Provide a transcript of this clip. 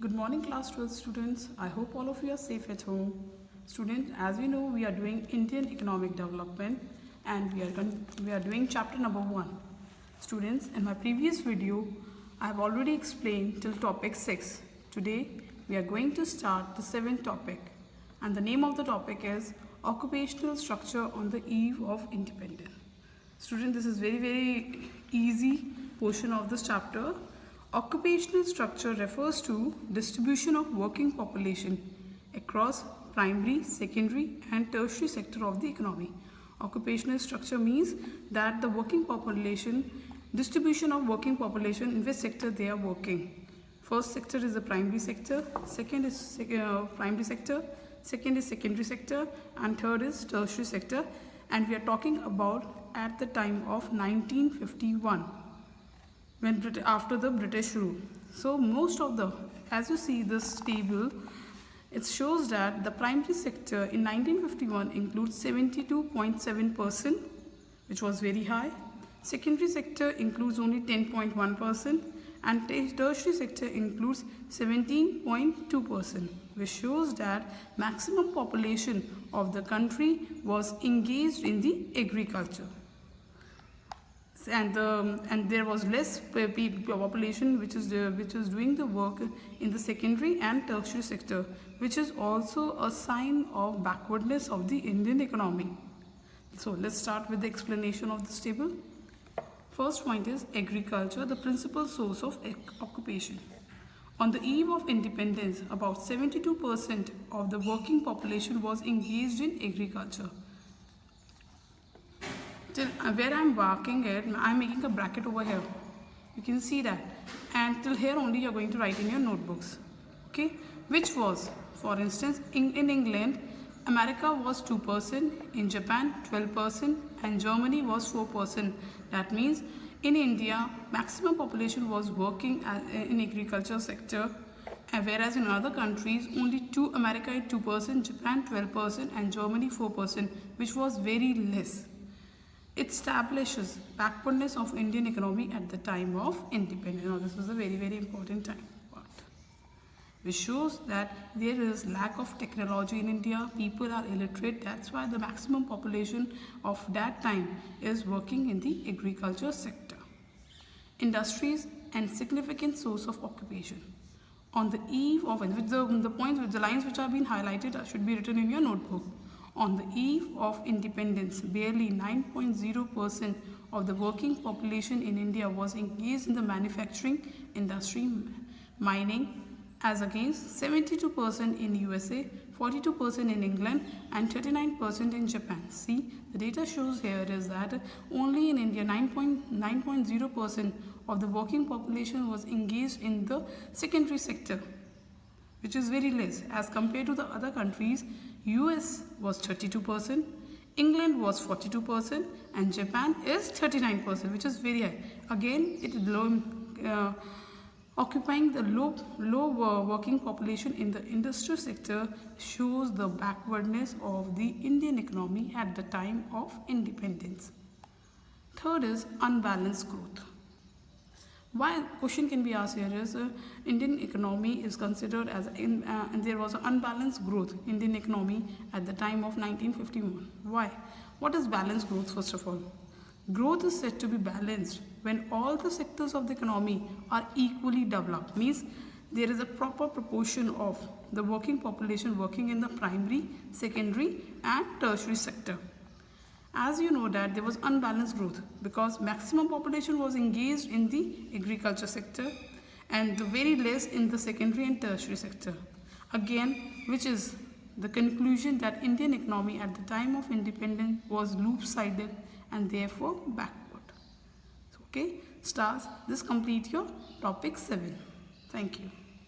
Good morning class 12 students. I hope all of you are safe at home. Students, as we know, we are doing Indian economic development and we are doing chapter number 1. Students, in my previous video, I have already explained till topic 6. Today, we are going to start the 7th topic and the name of the topic is Occupational Structure on the Eve of Independence. Students, this is very easy portion of this chapter. Occupational structure refers to distribution of working population across primary, secondary and tertiary sector of the economy. Occupational structure means that the working population, distribution of working population in which sector they are working. First sector is the primary sector, second is primary sector, second is secondary sector and third is tertiary sector, and we are talking about at the time of 1951. After the British rule. So most of the, as you see this table, it shows that the primary sector in 1951 includes 72.7%, which was very high. Secondary sector includes only 10.1% and tertiary sector includes 17.2%, which shows that maximum population of the country was engaged in the agriculture. And there was less population which is doing the work in the secondary and tertiary sector, which is also a sign of backwardness of the Indian economy. So let's start with the explanation of this table. First point is agriculture, the principal source of occupation. On the eve of independence, about 72% of the working population was engaged in agriculture. Till where I am marking it, I am making a bracket over here. You can see that. And till here only you are going to write in your notebooks. Okay. Which was, for instance, in England, America was 2%, in Japan 12% and Germany was 4%. That means in India, maximum population was working in agriculture sector. Whereas in other countries, only America is 2%, Japan 12% and Germany 4%, which was very less. It establishes backwardness of Indian economy at the time of independence. Now, this was a very important time part, which shows that there is lack of technology in India. People are illiterate. That's why the maximum population of that time is working in the agriculture sector. Industries and significant source of occupation. On the eve of the points with the lines which have been highlighted should be written in your notebook. On the eve of independence, barely 9.0% of the working population in India was engaged in the manufacturing industry, mining, as against 72% in USA, 42% in England and 39% in Japan. See, the data shows here is that only in India 9.0% of the working population was engaged in the secondary sector, which is very less as compared to the other countries. US was 32%, England was 42% and Japan is 39%, which is very high. Again, it is occupying the low working population in the industrial sector shows the backwardness of the Indian economy at the time of independence. Third is unbalanced growth. Why question can be asked here is Indian economy is considered as and there was an unbalanced growth in Indian economy at the time of 1951. Why? What is balanced growth first of all? Growth is said to be balanced when all the sectors of the economy are equally developed. Means there is a proper proportion of the working population working in the primary, secondary and tertiary sector. As you know that there was unbalanced growth because maximum population was engaged in the agriculture sector and the very less in the secondary and tertiary sector. Again, which is the conclusion that Indian economy at the time of independence was loop-sided and therefore backward. So, okay, stars, this complete your topic 7. Thank you.